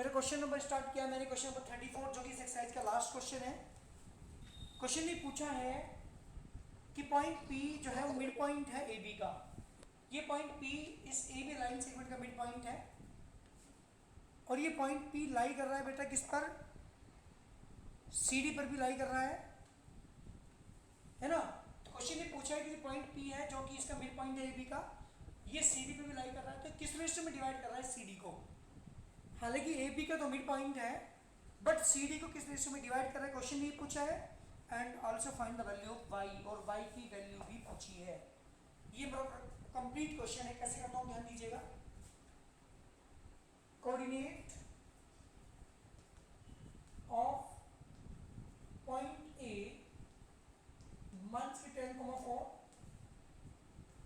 मेरे question number start किया मैंने, क्वेश्चन नंबर 34 जो कि इस एक्सरसाइज का लास्ट क्वेश्चन है। क्वेश्चन ने पूछा है कि पॉइंट पी जो है वो मिड पॉइंट है ए बी का। ये पॉइंट पी इस ए बी लाइन सेगमेंट का मिड पॉइंट है और ये पॉइंट पी लाई कर रहा है बेटा किस पर, सी डी पर भी लाई कर रहा है ना। तो क्वेश्चन ने पूछा है कि पॉइंट पी है जो कि इसका मिड पॉइंट है ए बी का, ये सी डी पर भी लाई कर रहा है, तो किस रेशियो में डिवाइड कर रहा है सी डी को। हालांकि ए बी का तो मिड पॉइंट है बट सी डी को किस रेशियो में डिवाइड कर रहा है, क्वेश्चन ये पूछा है। And also find the value of Y, और वाई की वैल्यू भी पूछी है। ये कंप्लीट क्वेश्चन है, कैसे करता हूं ध्यान दीजिएगा। Coordinate of point A months की 10,4,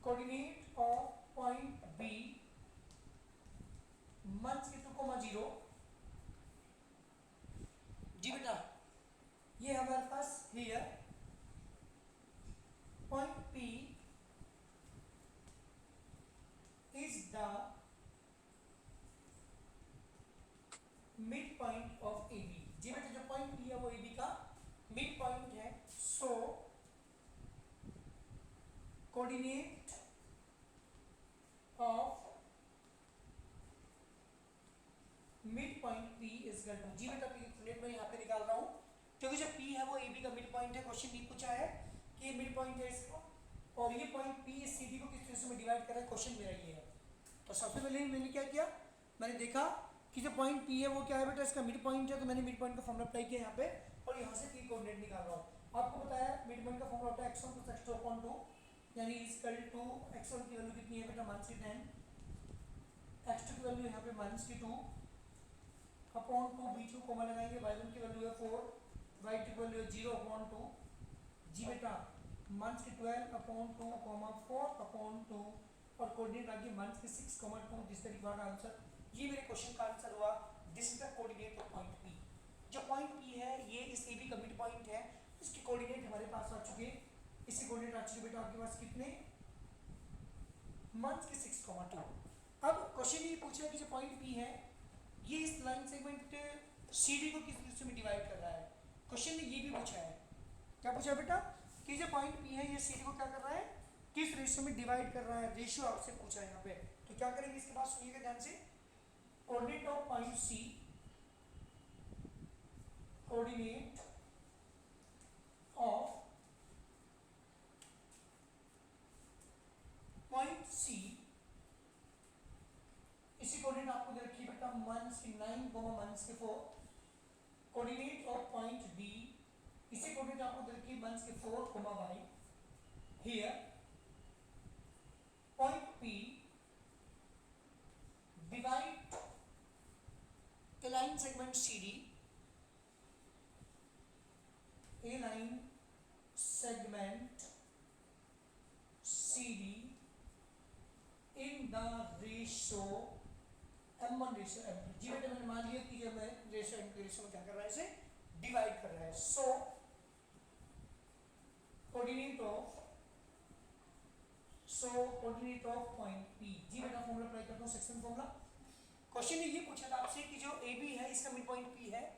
coordinate of point B months की 2,0। जी बेटा ये हमारे पास here point P is the mid point of A B. जी बेटा जो पॉइंट पी है वो ए बी का मिड पॉइंट है। So coordinate of mid point P is equal to, जी बेटा कोऑर्डिनेट मैं यहाँ पे निकाल रहा हूँ क्योंकि जो पी है वो ए बी का मिड पॉइंट है। क्वेश्चन ये पूछा है कि मिड पॉइंट है इसको और ये पॉइंट पी इस सी डी को किस रेशियो में डिवाइड कर रहा है, क्वेश्चन मेरा ये है। तो सबसे पहले मैंने क्या किया, मैंने देखा कि जो पॉइंट पी है वो क्या है बेटा, इसका मिड पॉइंट है, तो मैंने मिड पॉइंट का फॉर्मूला अप्लाई किया यहाँ पे और यहाँ से पी कोऑर्डिनेट निकाल रहा हूँ। आपको बताया मिड पॉइंट का फॉर्मूला होता है x1 + x2 अपॉन 2, यानी इक्वल टू x1 की वैल्यू कितनी है बेटा -10, x2 की वैल्यू यहाँ पे -2 अपॉन 2, बीच में कॉमा लगाएंगे, y1 की वैल्यू है 4, y2 की वैल्यू है 0 अपॉन 2। जी बेटा -12 अपॉन 2, 4 अपॉन 2 और कोऑर्डिनेट आ गई -6, 2। This the required answer. ये मेरे क्वेश्चन का आंसर हुआ। This is the coordinate of point P. जो पॉइंट पी है ये इस ए बी का मिड पॉइंट है, इसके कोऑर्डिनेट हमारे पास आ चुके। इसके कोऑर्डिनेट आ चुके बेटा आपके पास कितने, -6, 2। अब क्वेश्चन ये पूछा कि जो पॉइंट पी है ये इस लाइन सेगमेंट सी डी को किस रेशियो में डिवाइड कर रहा है। क्वेश्चन ने ये भी पूछा है, क्या पूछा है बेटा कि जो पॉइंट पी है ये सी डी को क्या कर रहा है, किस रेशियो में डिवाइड कर रहा है, रेशियो आपसे पूछा है यहाँ पे। तो क्या करेंगे इसके बाद सुनिएगा ध्यान से। Coordinate of point C, coordinate of point C, इसी कोऑर्डिनेट आपको दे रखी है बेटा -9, -4। कोऑर्डिनेट ऑफ पॉइंट बी, इसी कोऑर्डिनेट आपको दे रखी है -4, y। Here point P divide a line segment CD, a line segment CD in the ratio m1 ratio m2। जी बेटा मैंने मान लिया कि जब मैं रेशियो m2 रेशियो में क्या कर रहा है, इसे डिवाइड कर रहा है। So coordinate of point P। जी बेटा फॉर्मूला अप्लाई करता हूँ, सेक्शन फॉर्मूला। क्वेश्चन ने ये पूछा था आपसे कि जो ए बी है इसका मिड पॉइंट पी है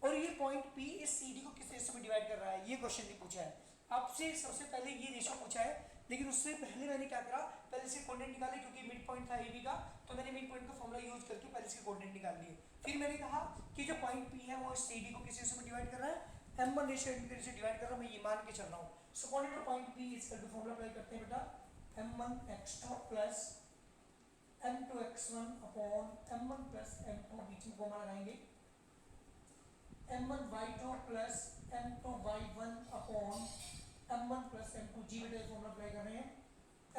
और ये पॉइंट पी इस सी डी को किस रेशियो में डिवाइड कर रहा है, ये क्वेश्चन ने पूछा है आपसे। सबसे पहले ये रेशियो पूछा है, लेकिन उससे पहले मैंने क्या करा, पहले इसके कोऑर्डिनेट निकाले क्योंकि मिड पॉइंट था ए बी का, तो मैंने मिड पॉइंट का फॉर्मूला यूज करके पहले इसके कोऑर्डिनेट निकाल लिए। फिर मैंने कहा कि जो पॉइंट पी है वो इस सी डी को किस रेशियो में डिवाइड कर रहा है, m1 ratio m2 ratio divide कर रहा हूं, मैं ये मान के चल रहा हूं। So coordinate of point P is equal to, formula apply करते हैं बेटा, m1 x2 plus m2 x1 upon m1 plus m2, बीच में कॉमा लगाएंगे, m1 y2 plus m2 y1 upon m1 plus m2। जी बेटा फॉर्मूला अप्लाई कर रहे हैं।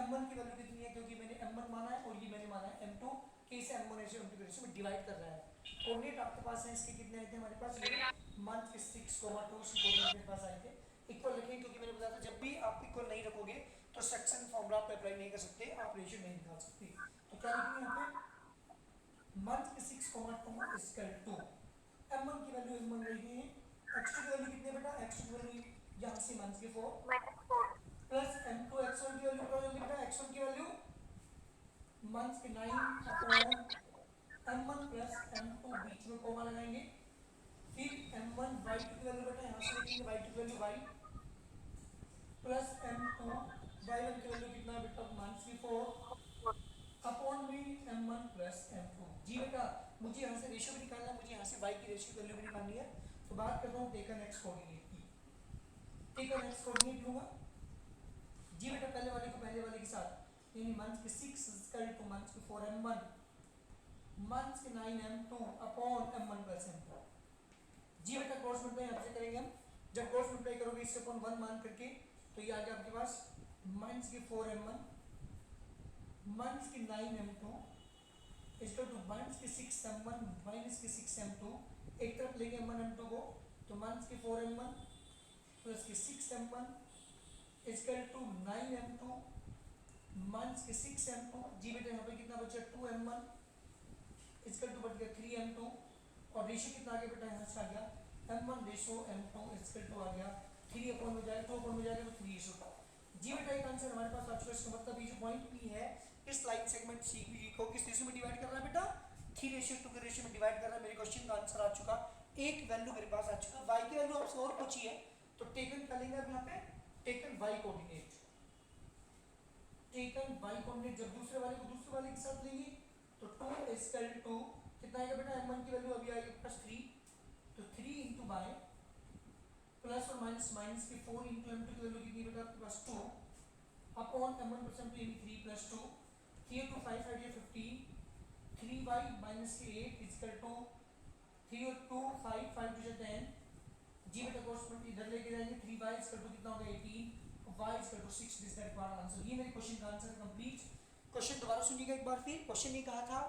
m1 की वैल्यू कितनी है, क्योंकि मैंने m1 माना है और ये मैंने माना है m2, कि इसे m1 रेशियो m2 रेशियो में डिवाइड कर रहा है। कोऑर्डिनेट आपके पास है, इसके कितने आए थे हमारे पास, -6, 2 कोऑर्डिनेट मेरे पास आए थे। इक्वल रखें क्योंकि मैंने बताया था जब भी आप इक्वल नहीं रखोगे तो सेक्शन फॉर्मूला आप अप्लाई नहीं कर सकते, आप रेशियो नहीं निकाल सकते। तो क्या लिखेंगे यहाँ पे, -6, 2 इक्वल टू m1 की वैल्यू m1 रहेगी, x2 की वैल्यू कितनी है बेटा, x2 की वैल्यू यहाँ से -4 प्लस m2 x1 की वैल्यू क्या होगी बेटा, x1 की value -9 upon m1 plus m2 बीच में कोमा लगाएंगे, फिर m1 y2 की वैल्यू बेटा यहाँ से लिखेंगे y2 की value y plus m2 y1 की वैल्यू कितना बेटा -4 अपॉन में m1 प्लस m2। जी बेटा मुझे यहाँ से रेशियो भी निकालना है, मुझे यहाँ से y की रेशियो की वैल्यू भी निकालनी है। तो बात करता हूँ टेकन x कोऑर्डिनेट की। टेकन x कोऑर्डिनेट लूंगा जी बेटा पहले वाले को पहले वाले के साथ, यानी मंथ के 6 इक्वल टू मंथ के 4 m1 मंथ के 9 m2 upon m1 plus m2। जी बेटा क्रॉस मल्टीप्लाई आपसे करेंगे हम, जब क्रॉस मल्टीप्लाई करोगे इससे अपन 1 मान करके, तो ये आ गया आपके पास माइनस के 4 m1 माइनस के 9 m2 इक्वल टू माइनस के 6 m1 माइनस के 6 m2। एक तरफ लेंगे m1 m2 को, तो माइनस के 4 m1 प्लस के 6 m1 equal to 9 m2 minus के 6 m2। जी बेटा यहाँ पे कितना बचा 2 m1 इक्वल टू बच गया 3 m2, और रेशियो कितना आ गया बेटा यहाँ से आ गया m1 ratio m2 equal to आ गया 3 अपॉन में जाएगा 2 अपॉन में जाएगा तो 3 रेशो। जी बेटा एक आंसर हमारे पास आ चुका है। इसका मतलब ये जो पॉइंट P है इस लाइन सेगमेंट CB को किस रेशियो में डिवाइड कर रहा है बेटा 3:2 के रेशियो में डिवाइड कर रहा है। मेरे क्वेश्चन का आंसर आ चुका, एक वैल्यू मेरे पास आ चुका। y की वैल्यू आपसे और पूछी है तो टेकन कर लेंगे अब यहाँ पे taken y coordinate. Taken y coordinate जब दूसरे वाले को दूसरे वाले के साथ लेंगे तो 2 इक्वल टू कितना आएगा बेटा m1 की वैल्यू अभी आएगी प्लस 3, तो 3 इंटू बाय प्लस और माइनस माइनस के 4 इंटू m2 की वैल्यू कितनी बेटा आपके पास 2 अपॉन m1 प्लस m2 यानी 3 प्लस 2 3 इंटू 5 5 15 3y माइनस के 8 इक्वल टू 3 और 2 5 5 टू 10। जी बेटा कोष्टक इधर लेके जाएंगे 3y इक्वल टू कितना होगा 18 y equal to 6। This the required answer. ये मेरे क्वेश्चन का आंसर कंप्लीट। क्वेश्चन दोबारा सुनिएगा एक बार फिर। क्वेश्चन ये कहा था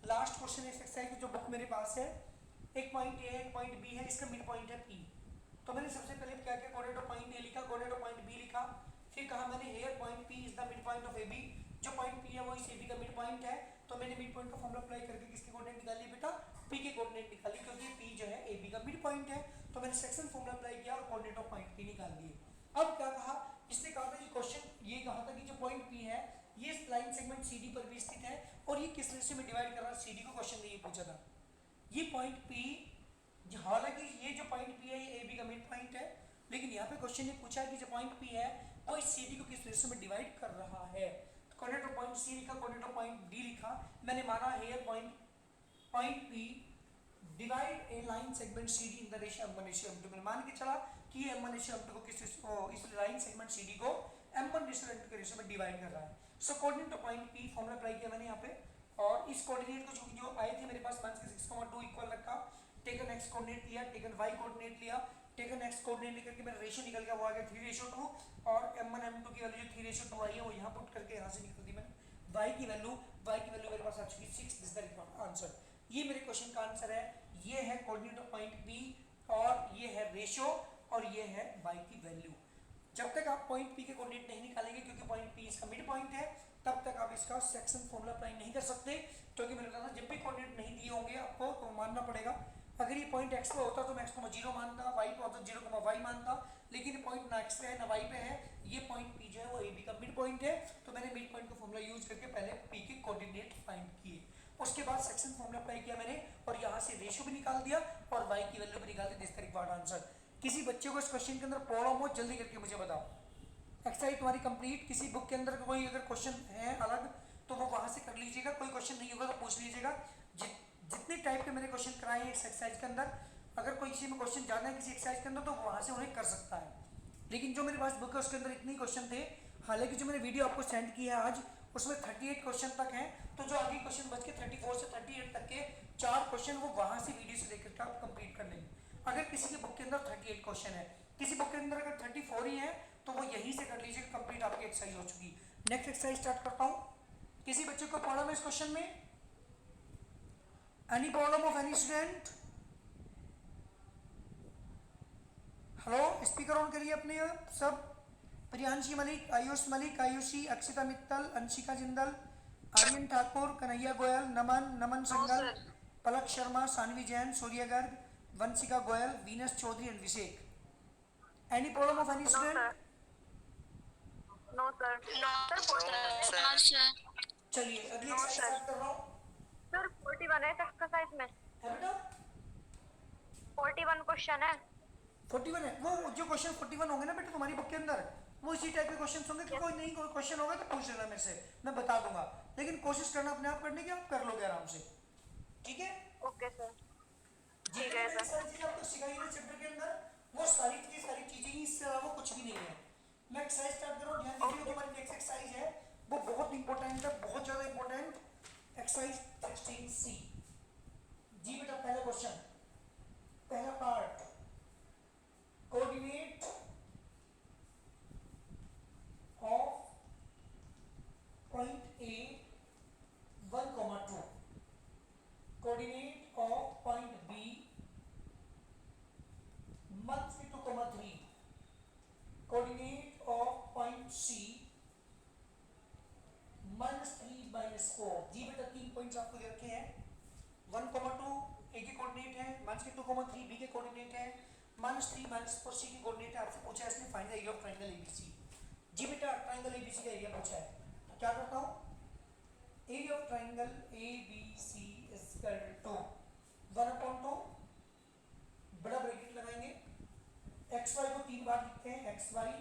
लास्ट क्वेश्चन एक्सरसाइज की जो बुक मेरे पास है, एक पॉइंट ए है एक पॉइंट बी है, इसका मिड पॉइंट है P। तो मैंने सबसे पहले क्या किया कोऑर्डिनेट ऑफ पॉइंट ए लिखा, कोऑर्डिनेट ऑफ पॉइंट बी लिखा, फिर कहा मैंने here point P is the mid point of AB। जो पॉइंट P है वो इस AB का मिड पॉइंट है, तो मैंने मिड पॉइंट का फॉर्मूला अप्लाई करके किसके कोऑर्डिनेट निकाली बेटा P के कोऑर्डिनेट निकाली, क्योंकि P जो है AB का मिड पॉइंट है। तो मैंने सेक्शन फॉर्मूला अप्लाई किया और कोऑर्डिनेट ऑफ पॉइंट P निकाल दिए। अब क्या कहा इसने, कहा था कि क्वेश्चन ये कहा था कि जो पॉइंट P है ये इस लाइन सेगमेंट CD पर भी स्थित है और ये किस रेशियो में डिवाइड कर रहा है CD को, क्वेश्चन ने ये पूछा था। ये पॉइंट P, हालांकि ये जो पॉइंट P है ये AB का मिड पॉइंट है, लेकिन यहाँ पे क्वेश्चन ने पूछा है कि जो पॉइंट P है वो इस CD को किस रेशियो में डिवाइड कर रहा है। तो कोऑर्डिनेट ऑफ पॉइंट C लिखा, कोऑर्डिनेट ऑफ पॉइंट D लिखा, मैंने माना here point P divide A line segment CD in the ratio m1:m2। मैंने मान के चला कि ये m1:m2 को किस इस लाइन सेगमेंट CD को m1:m2 के रेशियो में डिवाइड कर रहा है। So coordinate of point P formula apply किया मैंने यहाँ पे, और इस कोऑर्डिनेट को जो आए थे मेरे पास 6,2 इक्वल रखा, टेकन x कोऑर्डिनेट लिया, टेकन y कोऑर्डिनेट लिया, टेकन x कोऑर्डिनेट लेकर के मेरा रेशियो निकल गया, वो आ गया 3:2, और m1 m2 की वैल्यू जो 3:2 आई है वो यहाँ पुट करके यहाँ से निकल दी मैंने y की वैल्यू मेरे पास आ चुकी 6। This the required answer. ये मेरे क्वेश्चन का आंसर है। ये है कोऑर्डिनेट ऑफ पॉइंट P और ये है रेशियो और ये है y की वैल्यू। जब तक आप पॉइंट P के कोऑर्डिनेट नहीं निकालेंगे, क्योंकि पॉइंट P इसका मिड पॉइंट है, तब तक आप इसका सेक्शन फॉर्मूला अप्लाई नहीं कर सकते। क्योंकि मैंने कहा था जब भी कोऑर्डिनेट नहीं दिए होंगे आपको तो मानना पड़ेगा। अगर ये पॉइंट x पे होता तो मैं x को 0 मानता, y पे होता 0, y मानता, लेकिन ये पॉइंट ना x पे है ना y पे है, ये पॉइंट P जो है वो AB का मिड पॉइंट है। तो मैंने मिड पॉइंट का फॉर्मूला यूज करके पहले P के कोऑर्डिनेट फाइंड किए, उसके बाद सेक्शन फॉर्मूला अप्लाई किया मैंने और यहाँ से रेशियो भी निकाल दिया और y की वैल्यू भी निकाल दी। This the required answer. किसी बच्चे को इस क्वेश्चन के अंदर प्रॉब्लम हो जल्दी करके मुझे बताओ। एक्सरसाइज तुम्हारी कंप्लीट। किसी बुक के अंदर कोई अगर क्वेश्चन है अलग तो वो वहां से कर लीजिएगा, कोई क्वेश्चन नहीं होगा तो पूछ लीजिएगा। जितने टाइप के मैंने क्वेश्चन कराए हैं इस एक्सरसाइज के अंदर, अगर कोई किसी में क्वेश्चन जाना है किसी एक्सरसाइज के अंदर तो वहां से उन्हें कर सकता है। लेकिन जो मेरे पास बुक है उसके अंदर इतने क्वेश्चन थे, हालांकि जो मैंने वीडियो आपको सेंड की है आज उसमें 38 क्वेश्चन तक हैं, तो जो आगे क्वेश्चन बच के 34 से 38 तक के 4 क्वेश्चन वो वहां से वीडियो से लेकर के आप कंप्लीट कर लेंगे। अगर किसी की बुक के अंदर 38 क्वेश्चन है, किसी बुक के अंदर अगर 34 ही है तो वो यहीं से कर लीजिएगा, कंप्लीट आपकी एक्सरसाइज हो चुकी। नेक्स्ट एक्सरसाइज स्टार्ट करता हूँ। किसी बच्चे को प्रॉब्लम है इस क्वेश्चन में? Any problem of any student? Hello, speaker on करिए अपने सब। Priyanshi Malik, Ayush Malik, Ayushi, Akshita Mittal, Anshika Jindal, Aryan Thakur, Kanhaiya Goyal, Naman Sangal, Palak Sharma, Saanvi Jain, Surya Garg, Vanshika Goyal, Venus Chaudhary, Abhishek. Any problem of any student? No sir. चलिए अगली एक्सरसाइज कर रहा हूँ। सर 41 है एक्सरसाइज में, है बेटा 41 क्वेश्चन है। 41 है। वो जो क्वेश्चन 41 होंगे ना बेटा तुम्हारी बुक के अंदर, वो इसी टाइप के क्वेश्चन होंगे कि कोई नहीं कोई क्वेश्चन होगा तो पूछ लेना मेरे से, मैं बता दूंगा, लेकिन कोशिश करना अपने आप करने की, आप कर लोगे आराम से, ठीक है। ओके सर, ठीक जितनी है मैंने सर। सारी चीजें आपको सिखाई ना चैप्टर के अंदर, वो सारी चीजें ही, इससे अलावा कुछ भी नहीं है। मैं एक्सरसाइज स्टार्ट कर रहा हूँ, ध्यान दीजिए, जो ओके हमारी नेक्स्ट एक्सरसाइज है वो बहुत इंपॉर्टेंट है, बहुत ज्यादा इंपॉर्टेंट। Exercise 16C। जी बेटा पहला क्वेश्चन, पहला part, coordinate of point A 1,2, coordinate of point B -2,3, coordinate of point C -3 -4। जी बेटा 3 पॉइंट्स आपको दे रखे हैं, 1,2 ए के कोऑर्डिनेट है, -2,3 बी के कोऑर्डिनेट है, -3 -4 सी के कोऑर्डिनेट है। आपसे पूछा है इसने find the area of triangle ABC. जी बेटा ट्रायंगल एबीसी का एरिया पूछा है, तो क्या करता हूँ, area of triangle ABC is equal to 1/2, बड़ा ब्रैकेट लगाएंगे, एक्स वाई को 3 बार लिखते हैं, x y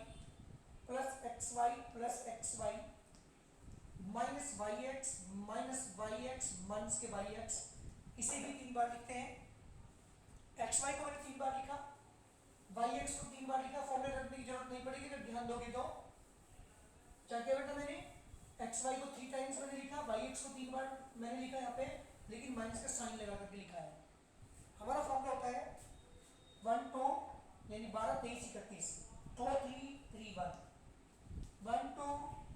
plus x y plus x y minus y x minus के वाई एक्स, इसे भी 3 बार लिखते हैं। एक्स वाई को मैंने 3 बार लिखा, वाई एक्स को 3 बार लिखा, फॉर्मूले रखने की जरूरत नहीं पड़ेगी जब ध्यान दोगे तो। क्या क्या बेटा मैंने एक्स वाई को 3 टाइम्स मैंने लिखा, वाई एक्स को 3 बार मैंने लिखा यहाँ पे, लेकिन माइनस का साइन लगा करके लिखा है। हमारा फॉर्मूला होता है 1 2 यानी 12 23 31 2 3 3 1 1 2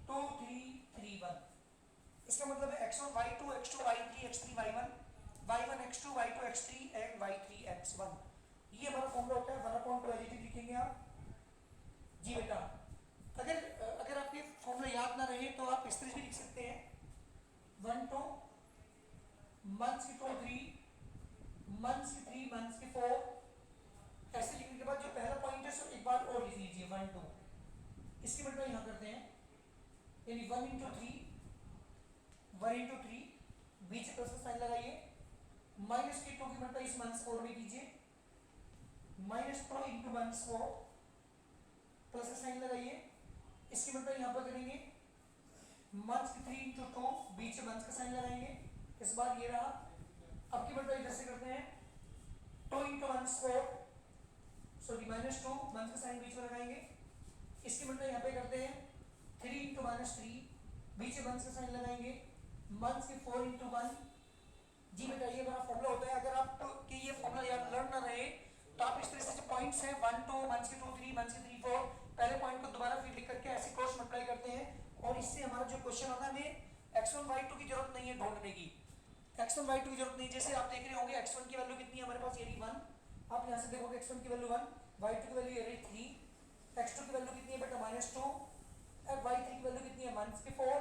2 3 3 1। इसका मतलब है x1 y2 x2 y3 x3 y1 y1 x2 y2 x3 and y3 x1। ये हमारा फॉर्मूला होता है 1/2 एडिटिव लिखेंगे आप। जी बेटा अगर आपको फॉर्मूला याद ना रहे तो आप इस तरह से लिख सकते हैं 1 2 मंथ्स की 2 3 मंथ्स की 3 मंथ्स की 4। ऐसे लिखने के बाद जो पहला पॉइंट है सो एक बार और लिख लीजिए 1 2, इसकी मल्टीप्लाई यहाँ करते हैं, यानी 1 × 3 1 × 3 बीच में प्लस का साइन लगाइए, माइनस के 2 की मल्टीप्लाई इस -4 में कीजिए, -2 × -4 प्लस का साइन लगाइए, इसकी मल्टीप्लाई यहाँ पर करेंगे, -3 × 2 बीच में माइनस का साइन लगाएंगे, इस बार ये रहा। अब की मल्टीप्लाई इधर से करते हैं 2 × -4 सॉरी -2 माइनस का साइन बीच में लगाएंगे, इसकी मल्टीप्लाई यहाँ पे करते हैं 3 × -3 बीच में माइनस का साइन लगाएंगे, मंथ्स के 4 × 1। जी बेटा ये हमारा फॉर्मूला होता है। अगर आप कि ये फॉर्मूला याद लर्न ना रहे तो आप इस तरह से जो पॉइंट्स हैं 1 2 मंथ्स के 2 3 मंथ्स के 3 4 पहले पॉइंट को दोबारा फिर लिख करके ऐसे क्रॉस मल्टीप्लाई करते हैं, और इससे हमारा जो क्वेश्चन आता है हमें x1 y2 की जरूरत नहीं है ढूंढने की, x1 y2 की जरूरत नहीं। जैसे आप देख रहे होंगे x1 की वैल्यू कितनी है हमारे पास, यानी 1। आप यहाँ से देखोगे x1 की वैल्यू 1, y2 की वैल्यू यानी 3, x2 की वैल्यू कितनी है बेटा -2, y3 की वैल्यू कितनी है -4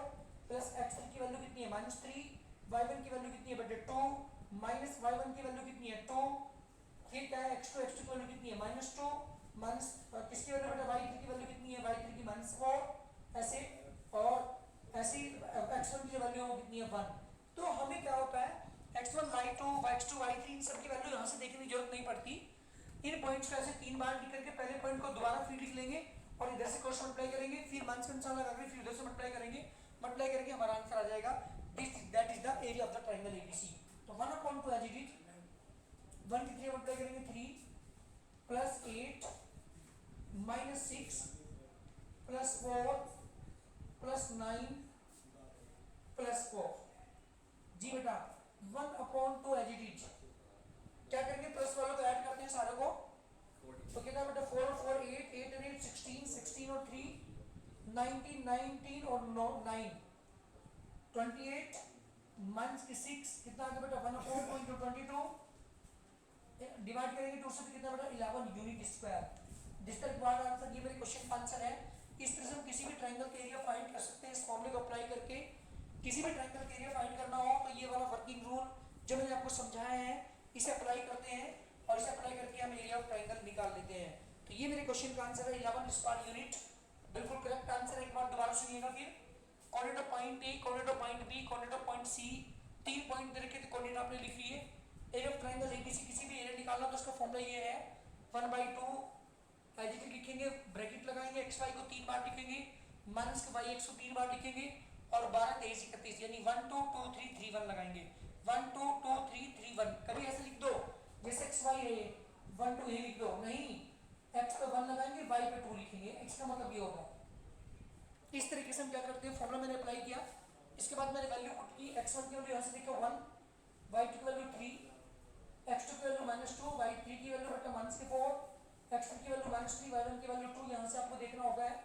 प्लस x3 की वैल्यू कितनी है -3, y1 की वैल्यू कितनी है बेटे 2 माइनस y1 की वैल्यू कितनी है 2, फिर क्या है x2 की वैल्यू कितनी है -2 माइनस किसकी वैल्यू बेटा y3 की वैल्यू कितनी है y3 की -4 ऐसे, और ऐसी x1 की वैल्यू कितनी है 1। तो हमें क्या होता है x1 y2 x2 y3 इन सब की वैल्यू यहाँ से देखने की जरूरत नहीं पड़ती। इन पॉइंट्स को ऐसे 3 बार लिख करके पहले पॉइंट को दोबारा फिर लिख लेंगे और इधर से क्रॉस मल्टीप्लाई करेंगे, फिर माइनस का निशान लगा करके फिर उधर से मल्टीप्लाई करेंगे, मल्टीप्लाई करके हमारा आंसर आ जाएगा। That is the area of the triangle ABC. तो 1/2 एज इट इज 1 की 3 मल्टीप्लाई करेंगे 3 प्लस 8 -6 प्लस 4 प्लस 9 प्लस 4। जी बेटा 1/2 एज इट इज। क्या करेंगे प्लस वालों को ऐड करते हैं सारे को, तो कितना बेटा 4 और 4 8 8 और 8 16 16 और 3 19 19 और 9 28 माइनस की 6 कितना आ गया बेटा 1/22 डिवाइड करेंगे 2 से तो कितना बेटा 11 unit square. This the required answer, ये मेरे क्वेश्चन का आंसर है। इस तरह से हम किसी भी ट्रायंगल का एरिया फाइंड कर सकते हैं इस फॉर्मूले को अप्लाई करके। किसी भी ट्रायंगल का एरिया फाइंड करना हो तो ये वाला वर्किंग रूल जो मैंने आपको समझाया है इसे अप्लाई करते हैं और इसे अप्लाई करके हम एरिया ऑफ ट्रायंगल निकाल लेते हैं। तो ये मेरे क्वेश्चन का आंसर है 11 स्क्वायर यूनिट, बिल्कुल करेक्ट आंसर है। एक बार दोबारा सुनिएगा फिर, coordinate of point A, coordinate of point B, coordinate of point C 3 point दे रखे थे, कोऑर्डिनेट आपने लिख लिए। एरिया ऑफ ट्रायंगल एबीसी, किसी भी एरिया निकालना तो उसका फॉर्मूला ये है 1/2 एडिटिव लिखेंगे, ब्रैकेट लगाएंगे, एक्स वाई को 3 बार लिखेंगे, माइनस के वाई एक्स को 3 बार लिखेंगे और 12 23 31 यानी 1 2 2 3 3 1 लगाएंगे। 1 2 2 3 3 1 कभी ऐसे लिख दो जैसे एक्स वाई है 1 2 ये लिख दो, नहीं एक्स पे 1 लगाएंगे वाई पे 2 लिखेंगे, एक्स का मतलब ये होगा। इस तरीके से हम क्या करते हैं, फॉर्मूला मैंने अप्लाई किया, इसके बाद मैंने वैल्यू पुट की, x1 की वैल्यू यहाँ से देखो 1, y2 की वैल्यू 3, x2 की वैल्यू -2, y3 की वैल्यू बटा -4, x3 की वैल्यू -3, y1 की वैल्यू 2। यहाँ से आपको देखना होगा है,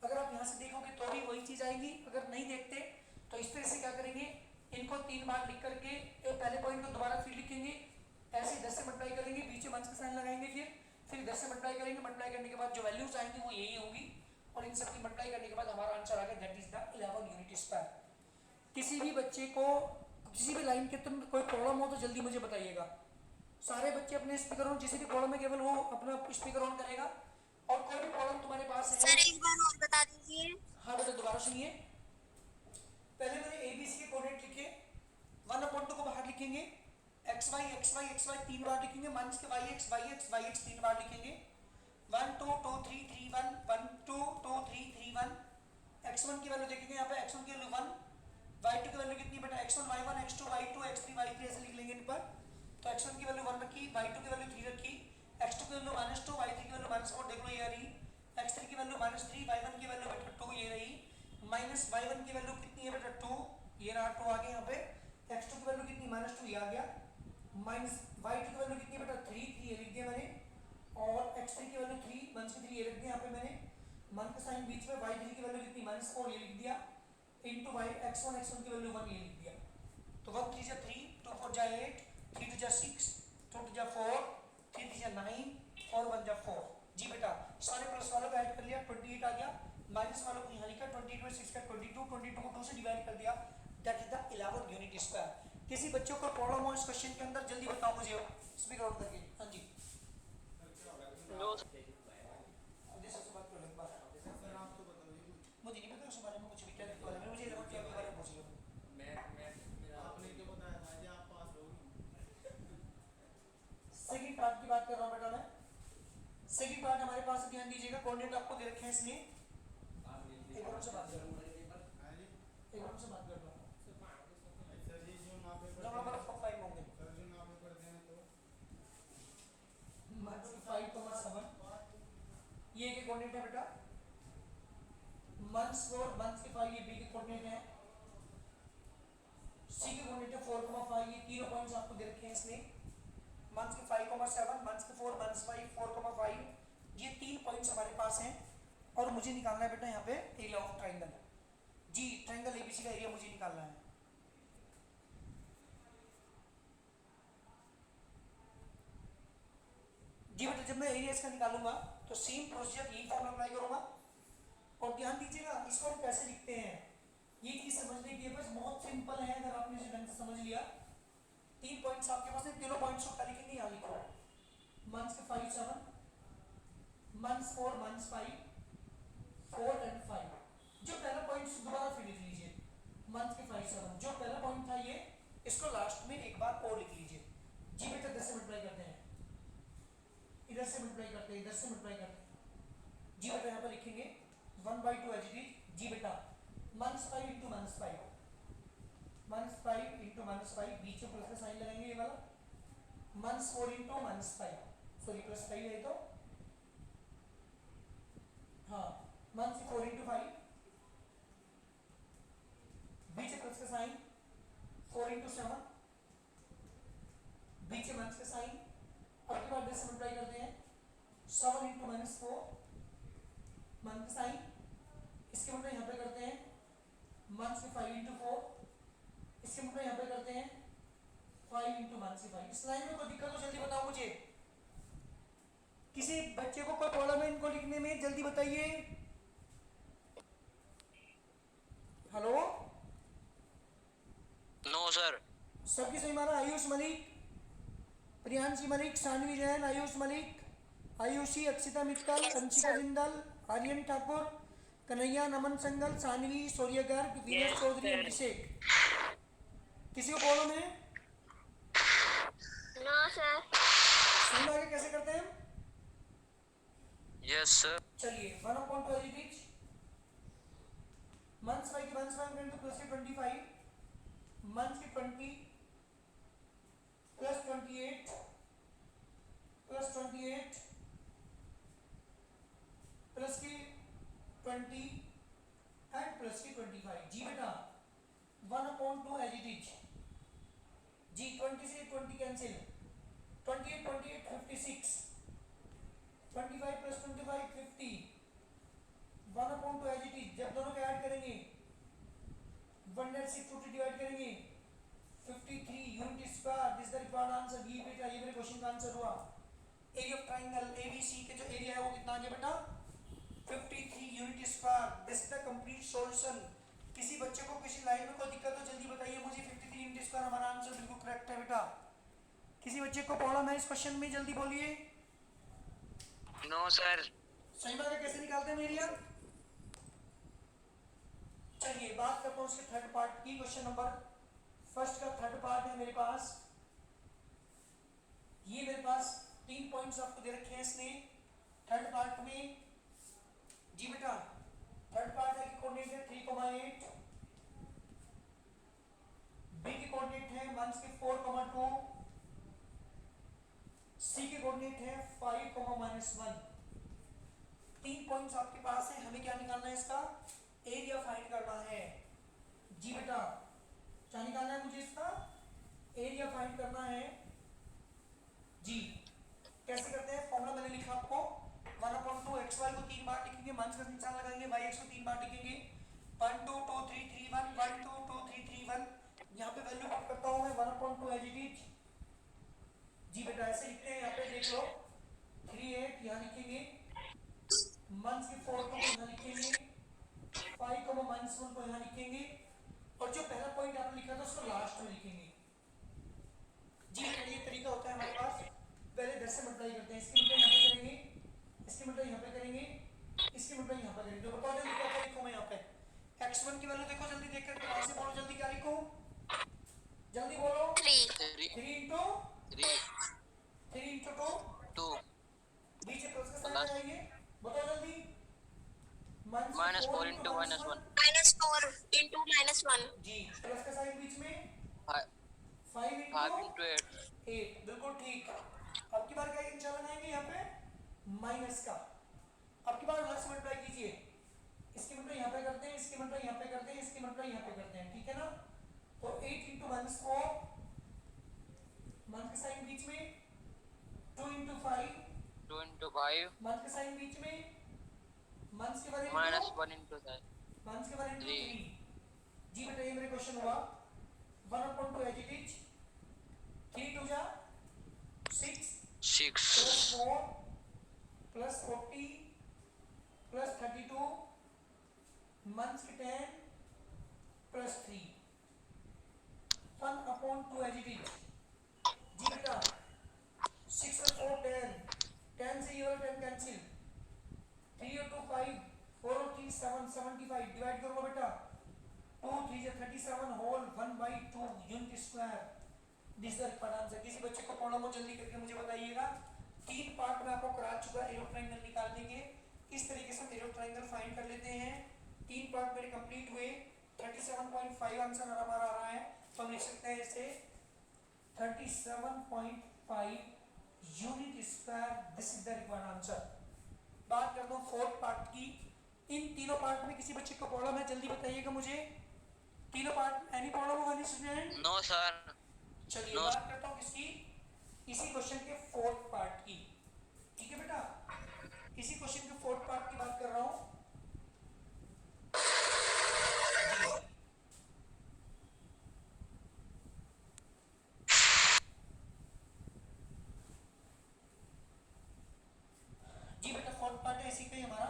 अगर आप यहाँ से देखोगे तो भी वही चीज़ आएगी, अगर नहीं देखते तो इस तरह से क्या करेंगे, इनको 3 बार लिख करके पहले पॉइंट को दोबारा फिर लिखेंगे, ऐसे 10 से मल्टीप्लाई करेंगे, बीच में माइनस का साइन लगाएंगे, फिर 10 से मल्टीप्लाई करेंगे, मल्टीप्लाई करने के बाद जो वैल्यूज आएंगी वो यही होंगी और इन सब की मल्टीप्लाई करने के बाद हमारा आंसर आ गया, that is the 11 unit square. किसी भी बच्चे को किसी भी लाइन के अंदर कोई प्रॉब्लम हो तो जल्दी मुझे बताइएगा। सारे बच्चे अपने स्पीकर ऑन, जिसे भी प्रॉब्लम है केवल वो अपना स्पीकर ऑन करेगा, और कोई भी प्रॉब्लम तुम्हारे पास है सर एक बार और बता दीजिए। हाँ बेटा दोबारा सुनिए, पहले मैंने ABC के कोऑर्डिनेट लिखे, 1/2 को बाहर लिखेंगे, एक्स वाई 3 बार लिखेंगे, माइनस के वाई एक्स 3 बार लिखेंगे, 1 2 2 3 3 1 1 2 2 3 3 1। x1 की वैल्यू देखेंगे, यहाँ पे x1 की वैल्यू 1, y2 की वैल्यू कितनी बेटा x1 y1 x2 y2 x3 y3 ऐसे लिख लेंगे इन पर। तो x1 की वैल्यू 1 रखी, y2 की वैल्यू 3 रखी, x2 की वैल्यू -2, y3 की वैल्यू -4 देख लो ये आ रही, x3 की वैल्यू -3, y1 की वैल्यू बेटा 2 ये रही, माइनस y1 की वैल्यू कितनी है बेटा 2, ये रहा 2 आ गया यहाँ पे, x2 की वैल्यू कितनी -2 ये आ गया, माइनस y2 की वैल्यू कितनी बेटा 3 ये लिख दिया मैंने, और x3 की वैल्यू 3 माइनस 3 ये रख दिया यहाँ पे मैंने, मान का साइन बीच में, y3 की वैल्यू कितनी -4 ये लिख दिया, इनटू y x1 की वैल्यू 1 ये लिख दिया। तो 1 3 जा 3, 2 4 जा 8, 3 2 जा 6, 2 2 जा 4, 3 3 जा 9 और 1 जा 4। जी बेटा सारे प्लस वालों को ऐड कर लिया, 28 आ गया, माइनस वालों को यहाँ लिखा, 28 में 6 का 22, 22 को 2 से डिवाइड कर दिया, that is the 11 unit square. किसी बच्चों को प्रॉब्लम हो इस क्वेश्चन के अंदर जल्दी बताओ मुझे, स्पीकर ऑन करके। हाँ जी मुझे नहीं पता उस बारे में कुछ भी, क्या लिखा है मुझे 11 के बारे में पूछ लो। आपने क्या बताया था जी आप पास होगी। सेकंड पार्ट की बात कर रहा हूँ बेटा मैं, सेकंड पार्ट हमारे पास ध्यान दीजिएगा, कोऑर्डिनेट आपको दे रखे हैं इसलिए एक और से बात कर रहा हाँ जी हूँ, एक और से बात कर रहा हूँ, सर जी जो ना पे जब हमारा 5 होंगे सर जो ना पे पढ़ते हैं तो माइनस 5 को माइनस 7 ये के कोऑर्डिनेट है बेटा, मंथ्स 4 मंथ्स के 5 ये बी के कोऑर्डिनेट है, सी के कोऑर्डिनेट है 4,5 ये तीनों पॉइंट्स आपको दे रखे हैं इसमें, मंथ्स के 5,7 मंथ्स के 4 मंथ्स 5 4,5 ये 3 पॉइंट्स हमारे पास हैं और मुझे निकालना है बेटा यहाँ पे एरिया ऑफ ट्रायंगल। जी ट्रायंगल एबीसी का एरिया मुझे निकालना है। जी बेटा जब मैं एरिया इसका निकालूंगा तो सेम प्रोसीजर यही फॉर्मूला अप्लाई करूंगा और ध्यान दीजिएगा इसको हम कैसे लिखते हैं, ये चीज समझने की बस बहुत सिंपल है, अगर आपने इसे ढंग से समझ लिया। 3 पॉइंट्स आपके पास है, तीनों पॉइंट्स को क्या लिखेंगे यहाँ लिखो, मंथ्स के 5 7 मंथ्स 4 मंथ्स 5 4 एंड 5। जो पहला पॉइंट दोबारा फिर लिख लीजिए, मंथ के 5 7 जो पहला पॉइंट था ये, इसको लास्ट में एक बार और लिख लीजिए। जी बेटा 10 से मल्टीप्लाई करते हैं, इधर से मल्टीप्लाई करते हैं, इधर से मल्टीप्लाई करते हैं। जी बेटा यहाँ पर लिखेंगे 1/2 एच डी। जी बेटा -5 इंटू -5 -5 इंटू -5 बीच में प्लस का साइन लगाएंगे ये वाला, -4 इंटू -5 सॉरी +5 है तो हाँ -4 इंटू 5 बीच में प्लस का साइन, 4 इंटू 7 बीच में माइनस का साइन, और के बाद 10 से मल्टीप्लाई करते हैं, 7 इंटू -4 माइनस का साइन, इसके मतलब यहाँ पे करते हैं -5 इंटू 4, इसके मतलब यहाँ पे करते हैं 5 इंटू -5। इस लाइन में कोई दिक्कत हो जल्दी बताओ मुझे, किसी बच्चे को कोई प्रॉब्लम है इनको लिखने में जल्दी बताइए। हेलो नो सर सबकी सही माना, आयुष मलिक, प्रियांशी मलिक, सानवी जैन, आयुष मलिक, आयुषी, अक्षिता मित्तल, अंशिका जिंदल, आर्यन ठाकुर, कन्हैया, नमन संगल, सानवी, सूर्य गर्ग, वीरेश चौधरी, अभिषेक। किसी को प्रॉब्लम है? No sir. समझ आगे कैसे करते हैं? Yes sir. चलिए 1/2 as it is months by की मंथ्स बाय हम करेंगे प्लस के 25 मंथ्स के 20 प्लस 28 प्लस 28 प्लस की 20 एंड प्लस की 25। जी बेटा 1/2 एज इट इज। जी 20 से 20 cancel 28 28 56 25 plus 25 50 1/2 as it is. जब दोनों को ऐड करेंगे 1/6 टू डिवाइड करेंगे 53 unit square. This the required answer. ये बेटा ये मेरे क्वेश्चन का आंसर हुआ। एरिया ऑफ ट्रायंगल एबीसी के जो एरिया है वो कितना आ गया बेटा 53 unit square. This the complete solution. किसी बच्चे को किसी लाइन में कोई दिक्कत हो जल्दी बताइए मुझे। 53 यूनिट स्क्वायर हमारा आंसर बिल्कुल करेक्ट है बेटा। किसी बच्चे को प्रॉब्लम है इस क्वेश्चन में जल्दी बोलिए। No sir. सही बात है। कैसे निकालते हैं एरिया? चलिए बात करता हूँ उसके थर्ड पार्ट की। क्वेश्चन नंबर फर्स्ट का थर्ड पार्ट है मेरे पास। ये मेरे पास 3 पॉइंट्स आपको दे रखे हैं इसने थर्ड पार्ट में। जी बेटा थर्ड पार्ट है कि कोऑर्डिनेट है 3,8 बी के कोऑर्डिनेट है मंथ्स के 4,2 सी के कोऑर्डिनेट है 5,-1। 3 पॉइंट्स आपके पास है। हमें क्या निकालना है? इसका एरिया फाइंड करना है। जी बेटा क्या निकालना है मुझे? इसका एरिया फाइंड करना है। जी कैसे करते हैं? फॉर्मूला मैंने लिखा आपको 1/2 xy को 3 बार लिखेंगे मंथ्स का निशान लगाएंगे yx को 3 बार लिखेंगे 1 2 2 3 3 1 1 2 2 3 3 1। यहाँ पे वैल्यू पुट करता हूँ मैं 1/2 एज इट इज। जी बेटा ऐसे लिखते हैं। यहाँ पे देख लो 3 8 यहाँ लिखेंगे मंथ्स के 4 को यहाँ लिखेंगे 5,-1 को यहाँ लिखेंगे और जो पहला पॉइंट आपने लिखा था उसको लास्ट में लिखेंगे। जी ये तरीका होता है हमारे पास। पहले 10 से मल्टीप्लाई करते हैं। इसकी मल्टीप्लाई यहाँ पे करेंगे इसकी मल्टीप्लाई यहाँ पे करेंगे इसकी मल्टीप्लाई यहाँ पे करेंगे। तो बताओ जल्दी क्या लिखूँ मैं यहाँ पे? x1 की वैल्यू देखो जल्दी देख करके वहां से बोलो जल्दी क्या लिखूँ? जल्दी बोलो 3 इंटू 2 बीच में प्लस का साइन लगाइए। बताओ जल्दी -4 into -1 -4 into -1। जी प्लस का साइन बीच में 5 5 इंटू into 8 8 बिल्कुल ठीक। अब की बार क्या निशान लगाएंगे यहाँ पे? माइनस का। अब की बार अलग से मल्टीप्लाई कीजिए। इसकी मल्टीप्लाई यहाँ पे करते हैं इसकी मल्टीप्लाई यहाँ पे करते हैं इसकी मल्टीप्लाई यहाँ पे करते हैं। ठीक है ना? तो 8 इंटू 1 4 मंथ के साइन बीच में 2 इंटू 5 2 into 5 मंथ के साइन बीच में मंथ के बारे में -1 into 3 मंथ के बारे में 3। 3। जी बेटा ये मेरे क्वेश्चन हुआ 1/2 एज इट इज 3 2 जा 6 6 प्लस 4 प्लस 40 प्लस 32 मंथ्स के 10 प्लस 3 1/2 एज इट इज। जी बेटा 6 और 4 10 से ये वाला 10 कैंसिल 3 और 2 5 4 और 3 7 75 डिवाइड करो बेटा 2 3 से 37 whole 1/2 unit square. This the required answer. किसी बच्चे को प्रॉब्लम हो जल्दी करके मुझे बताइएगा। 3 पार्ट में आपको करा चुका एरो ट्रायंगल निकाल देंगे। इस तरीके से एरो ट्रायंगल फाइंड कर लेते हैं। 3 पार्ट मेरे कंप्लीट हुए 37.5 आंसर हमारा आ रहा है। तो हम लिख सकते हैं इसे 37.5 unit square. This is the required answer. बात करता हूँ फोर्थ पार्ट की। इन तीनों पार्ट में किसी बच्चे को प्रॉब्लम है जल्दी बताइएगा मुझे। तीनों पार्ट एनी प्रॉब्लम होगा स्टूडेंट? No sir. चलिए No. बात करता हूँ किसकी? इसी क्वेश्चन के फोर्थ पार्ट की। ठीक है बेटा इसी क्वेश्चन के फोर्थ पार्ट की बात कर रहा हूँ। जी बेटा फोर्थ पार्ट है इसी का ही हमारा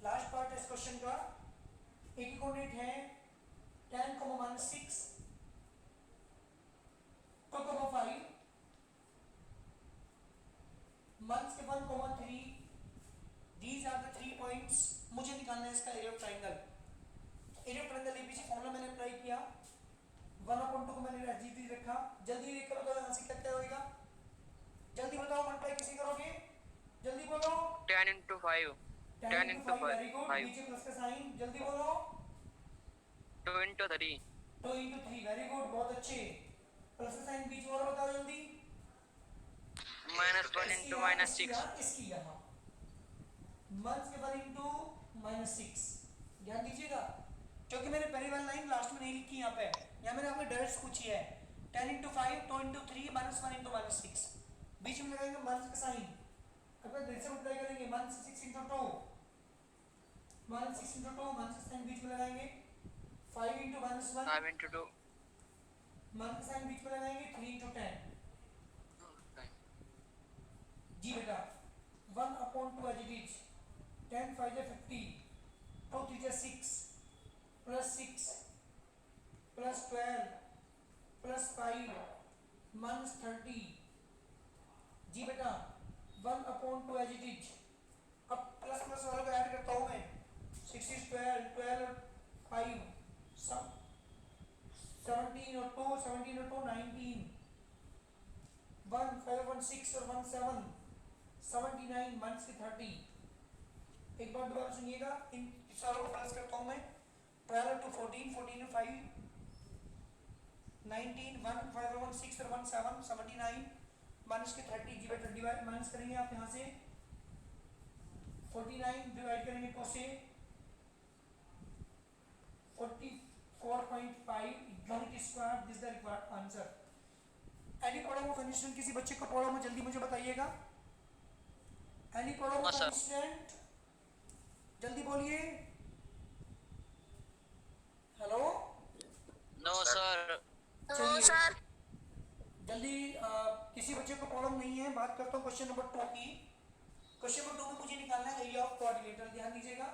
लास्ट पार्ट है इस क्वेश्चन का। एक कोऑर्डिनेट है 10, -6 2,5 मंथ्स के 1,3। These are the 3 points. मुझे निकालना है इसका area of triangle. Area of triangle ABC formula मैंने जल्दी देख कर बताओ यहाँ से क्या क्या होएगा, जल्दी बताओ, मल्टीप्लाई किसी करोगे, जल्दी बोलो। 10 into 5. 10 into 5. Very good, 5. नीचे प्लस का साइन, जल्दी बोलो। 2 into 3. 2 into 3, वेरी गुड, बहुत अच्छे। प्लस का साइन बीच में और बताओ जल्दी। -1 into -6. इसकी यहाँ -1 into -6, ध्यान दीजिएगा, क्योंकि मैंने पहली वाली लाइन लास्ट में नहीं लिखी यहाँ पे, यहाँ मैंने आपको डायरेक्ट पूछी है। 10 into 5, 2 into 3, -1 into -6, बीच में लगाएंगे माइनस का साइन, अगर फिर से मल्टीप्लाई करेंगे -6 into 2, -6 into 2, माइनस का साइन बीच में लगाएंगे, 5 into -1, 5 into 2. माइनस का साइन बीच में लगाएंगे, 3 into 10। जी बेटा 1/2 as it is, 10 5 is 50, 2 3 is 6, plus 6 plus 12 plus 5 minus 30। जी बेटा 1/2 एज इट इज। अब प्लस प्लस वालों को ऐड करता हूँ मैं, 6 is 12, 12 और 5 17 और 2, 17 और 2 19, 1 5 1 6 और 1 7, 79 माइनस के 30। एक बार दोबारा सुनिएगा, इन सारों को प्लस करता हूँ मैं, 12 to 14, 14 to 5, 19, 1 5 1 6 और 1 7, 79 माइनस के 30। जी बेटा डिवाइड माइनस करेंगे आप यहाँ से, 49 डिवाइड करेंगे 2 से, 44.5 unit square, this the required answer. Any problem of condition, किसी बच्चे को प्रॉब्लम हो जल्दी मुझे बताइएगा। एनी प्रॉब्लम ऑफ कंस्टेंट, जल्दी बोलिए। Hello, No sir. No sir. जल्दी किसी बच्चे को प्रॉब्लम नहीं है, बात करता हूँ क्वेश्चन नंबर 2 की। क्वेश्चन नंबर 2 में मुझे निकालना है एरिया ऑफ कोऑर्डिनेटर। ध्यान दीजिएगा,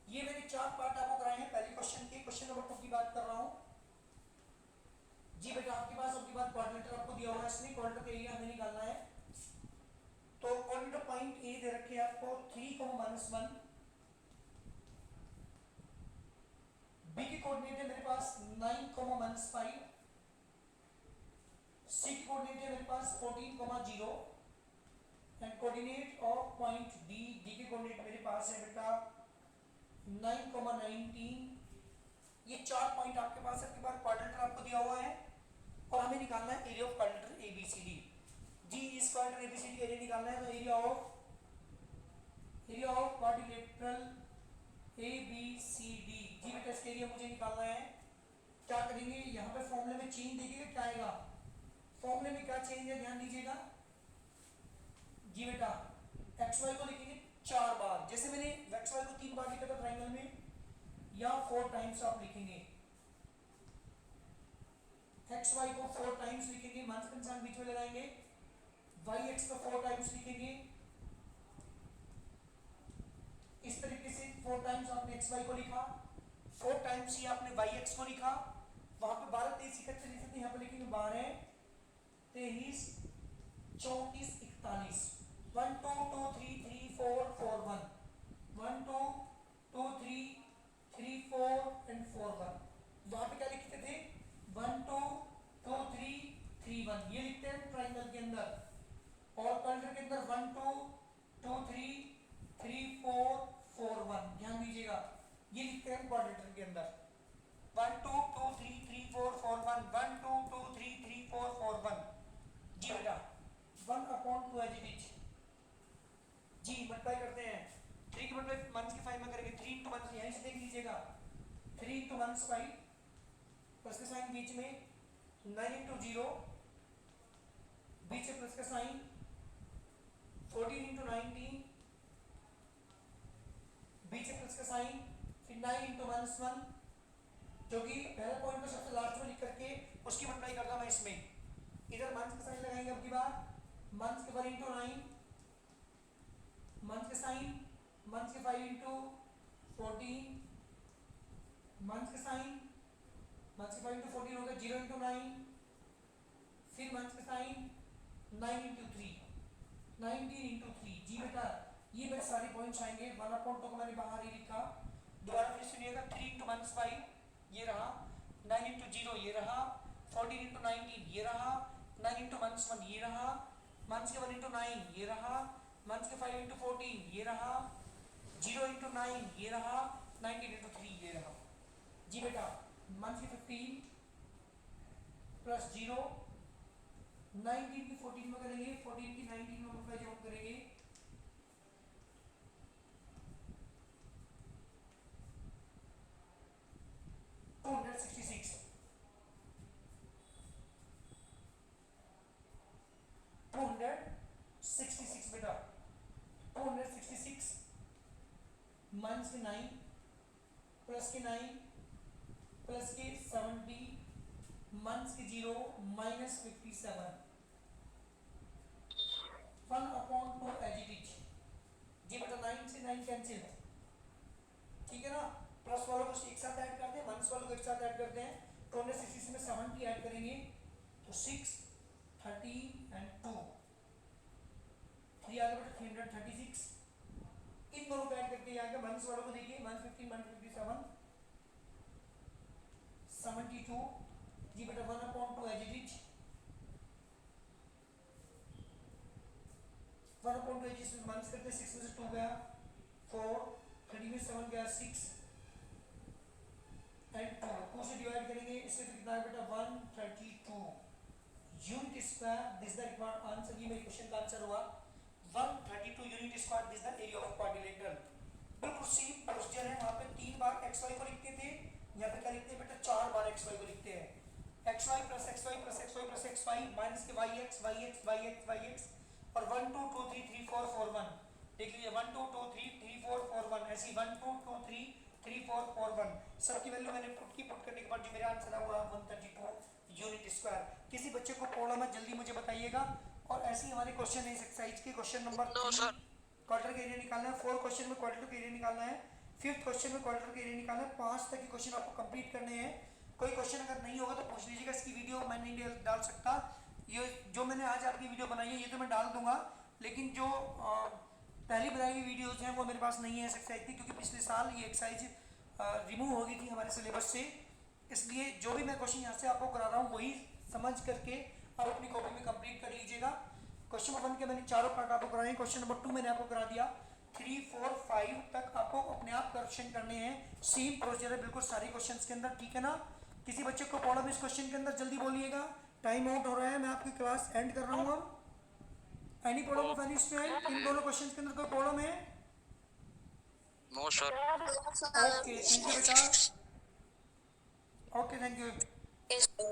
ये मैंने 4 पार्ट आपको कराए हैं पहले क्वेश्चन के। क्वेश्चन नंबर 2 की बात कर रहा हूँ। जी बेटा आपके पास अब की बात कोऑर्डिनेटर आपको दिया हुआ है, इसमें कोऑर्डिनेटर का एरिया हमें निकालना है। तो कोऑर्डिनेटर पॉइंट ए दे रखे हैं आपको 3, -1, बी की कोऑर्डिनेट है मेरे पास 9, -5, सी की कोऑर्डिनेट है मेरे पास 14, 0 and coordinate of point D, D की कोऑर्डिनेट मेरे पास है बेटा 9, 19। ये 4 पॉइंट आपके पास है, आपके पास कोऑर्डिनेटर आपको दिया हुआ है और हमें निकालना है एरिया ऑफ कोऑर्डिनेटर एबीसीडी। जी इस कोऑर्डिनेटर एबीसीडी एरिया निकालना है, तो एरिया ऑफ कोऑर्डिनेटर एबीसीडी। जी बेटा इसके एरिया मुझे निकालना है। क्या करेंगे, यहाँ पे फॉर्मूले में चेंज देखिएगा क्या आएगा, फॉर्मूले में क्या चेंज है ध्यान दीजिएगा। जी बेटा एक्स वाई को लिखेंगे 4 बार, जैसे मैंने एक्स वाई को 3 बार लिखा था ट्राइंगल में, या 4 टाइम्स आप लिखेंगे। एक्स वाई को 4 टाइम्स लिखेंगे, माइनस का निशान बीच में लगाएंगे, वाई एक्स को 4 टाइम्स लिखेंगे। इस तरीके से 4 टाइम्स आपने एक्स वाई को लिखा, 4 टाइम्स ही आपने वाई एक्स को लिखा। वहां पे 12 23 इकट्ठे लिखे थे, यहाँ पे लिखेंगे 12 23 34 41, 1 2 2 3 3 4 4 1, 1 2 2 3 3 4 एंड 4 1। वहां पे क्या लिखते थे 1 2 2 3 3 1, ये लिखते हैं ट्राइंगल के अंदर। और कोऑर्डिनेटर के अंदर 1 2 2 3 3 4 4 1, ध्यान दीजिएगा ये लिखते हैं कोऑर्डिनेटर के अंदर 1 2 2 3 3 4 4 1, 1 2 2 3 3 4 4 1। जी बेटा 1/2 एज इट इज। जी मल्टीप्लाई करते हैं, 3 की मल्टीप्लाई माइनस के 5 में करेंगे, 3 into माइनस, यहीं से देख लीजिएगा 3 into -5 प्लस का साइन बीच में, 9 into 0 बीच से प्लस का साइन, 14 into 19 बीच से प्लस का साइन, फिर 9 into -1 जो कि पहला पॉइंट को सबसे लास्ट में लिख करके उसकी मल्टीप्लाई करता मैं इसमें, इधर माइनस का साइन लगाएंगे अब की बार, माइनस के 1 into 9, माइनस के साइन, माइनस के 5 into 14, माइनस के साइन, माइनस के 5 into 14 हो गया 0 into 9, फिर माइनस के साइन 9 into 3, 19 into 3। जी बेटा ये मेरे सारे पॉइंट्स आएंगे। 1/2 को मैंने बाहर ही लिखा, दोबारा फिर सुनिएगा, 3 into -5 ये रहा, 9 into 0 ये रहा, 14 into 19 ये रहा, -1 ये रहा, -1 into 9 ये रहा, -5 into 14 ये रहा, 0 into 9 ये रहा, 19 into 3 ये रहा। जी बेटा 15 प्लस 0 19 की 14 में करेंगे, 14 की 19 में मल्टीप्लाई जब करेंगे 266 266 बेटा 266 माइनस के 9 प्लस के 9 प्लस के 70 माइनस के 0 माइनस 57 1/2 एज इट इज। जी बेटा 9 से 9 कैंसिल, ठीक है ना। प्लस वालों को एक साथ ऐड करते हैं, माइनस वालों को एक साथ ऐड करते हैं। 266 में 70 ऐड करेंगे तो 6 13 एंड 2 3 आ गया बेटा 336। इन दोनों को ऐड करके यहाँ के माइनस वालों को देखिए, -15 -57 72। जी बेटा 1/2 as it is, 1/2 as is minus करते हैं, 6 में से 2 गया 4, 30 में 7 गया 6 एंड 2 से डिवाइड करेंगे, इससे तो कितना है बेटा 132 unit square. This the required answer. ये मेरे क्वेश्चन का आंसर हुआ 132 unit square. This the area of quadrilateral. बिल्कुल सेम प्रोसीजर है, वहाँ पे 3 बार xy को लिखते थे, यहाँ पे क्या लिखते हैं बेटा 4 बार xy को लिखते हैं। xy plus xy plus xy plus xy minus के yx yx yx yx और 1 2 2 3 3 4 4 1 देख लीजिए 1 2 2 3 3 4 4 1 ऐसी 1 2 2 3 3 4 4 1 सबकी वैल्यू मैंने पुट करने के बाद जो मेरा आंसर है वो 132 यूनिट स्क्वायर। किसी बच्चे को प्रॉब्लम है जल्दी मुझे बताइएगा। और ऐसे ही हमारे क्वेश्चन है इस एक्सरसाइज के। क्वेश्चन नंबर 3 क्वार्टर का एरिया निकालना है, 4 क्वेश्चन में क्वार्टर का एरिया निकालना है, 5th क्वेश्चन में क्वार्टर का एरिया निकालना है। 5 तक के क्वेश्चन आपको कंप्लीट करने हैं। कोई क्वेश्चन अगर नहीं होगा तो पूछ लीजिएगा, इसकी वीडियो मैं नहीं डाल सकता। ये जो मैंने आज आपकी वीडियो बनाई है ये तो मैं डाल दूंगा, लेकिन जो पहली बनाई हुई वीडियोज़ हैं वो मेरे पास नहीं है इस एक्सरसाइज की, क्योंकि पिछले साल ये एक्सरसाइज रिमूव हो गई थी हमारे सिलेबस से। इसलिए जो भी मैं क्वेश्चन यहाँ से आपको करा रहा हूँ वही समझ करके आप अपनी कॉपी में कंप्लीट कर लीजिएगा। क्वेश्चन नंबर 1 के मैंने चारों पार्ट आपको कराए हैं। क्वेश्चन नंबर 2 मैंने आपको करा दिया। 3 4 5 तक आपको अपने आप क्वेश्चन करने हैं। सेम प्रोसीजर है बिल्कुल सारे क्वेश्चन के अंदर, ठीक है ना। किसी बच्चे को प्रॉब्लम इस क्वेश्चन के अंदर जल्दी बोलिएगा, टाइम आउट हो रहा है, मैं आपकी क्लास एंड कर रहा हूँ। Any problem of any student? इन दोनों क्वेश्चन के अंदर कोई प्रॉब्लम है? No sir. Okay thank you बेटा, okay thank you. Yes, sir.